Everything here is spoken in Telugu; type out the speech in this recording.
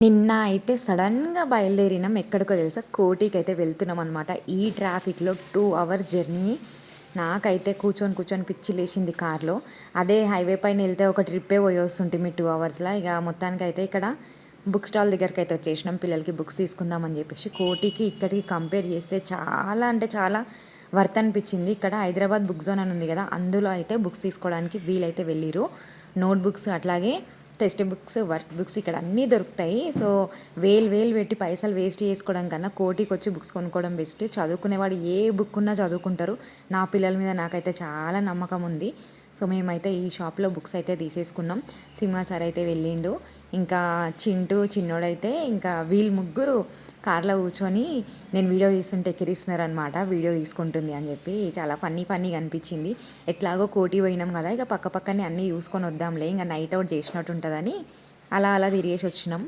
నిన్న అయితే సడన్‌గా బయలుదేరినాం. ఎక్కడికో తెలుసా? కోటికి అయితే వెళ్తున్నాం అనమాట. ఈ ట్రాఫిక్‌లో 2 అవర్స్ జర్నీ. నాకైతే కూర్చొని పిచ్చి లేచింది కార్‌లో. అదే హైవే పైన వెళ్తే ఒక ట్రిప్పే పోయొస్తుంటిమి 2 అవర్స్‌ల. ఇక మొత్తానికైతే ఇక్కడ బుక్ స్టాల్ దగ్గరకైతే వచ్చేసినాం. పిల్లలకి బుక్స్ తీసుకుందామని చెప్పేసి. కోటికి ఇక్కడికి కంపేర్ చేస్తే చాలా అంటే చాలా వర్త్ అనిపించింది. ఇక్కడ హైదరాబాద్ బుక్ జోన్ అని ఉంది కదా! అందులో అయితే బుక్స్ తీసుకోవడానికి వీలైతే వెళ్ళిర్రు. నోట్ బుక్స్ అట్లాగే టెక్స్ట్ బుక్స్, వర్క్ బుక్స్ ఇక్కడ అన్నీ దొరుకుతాయి. సో, వేలు పెట్టి పైసలు వేస్ట్ చేసుకోవడం కన్నా కోటికొచ్చి బుక్స్ కొనుక్కోవడం బెస్ట్. చదువుకునేవాడు ఏ బుక్ ఉన్నా చదువుకుంటారు. నా పిల్లల మీద నాకైతే చాలా నమ్మకం ఉంది. సో, మేమైతే ఈ షాప్‌లో బుక్స్ అయితే తీసేసుకున్నాం. సింహ సార్ అయితే వెళ్ళిండు. ఇంకా చింటూ చిన్నోడైతే ఇంకా వీళ్ళు ముగ్గురు కార్‌లో కూర్చొని నేను వీడియో తీస్తుంటే ఎక్కిరిస్తున్నారనమాట. వీడియో తీసుకుంటుంది అని చెప్పి చాలా ఫన్నీగా అనిపించింది. ఎట్లాగో కోటి పోయినాం కదా! ఇక పక్కనే అన్నీ చూసుకొని వద్దాంలే. ఇంక నైట్ అవుట్ చేసినట్టు ఉంటుందని అలా తిరిగేసి వచ్చినాం.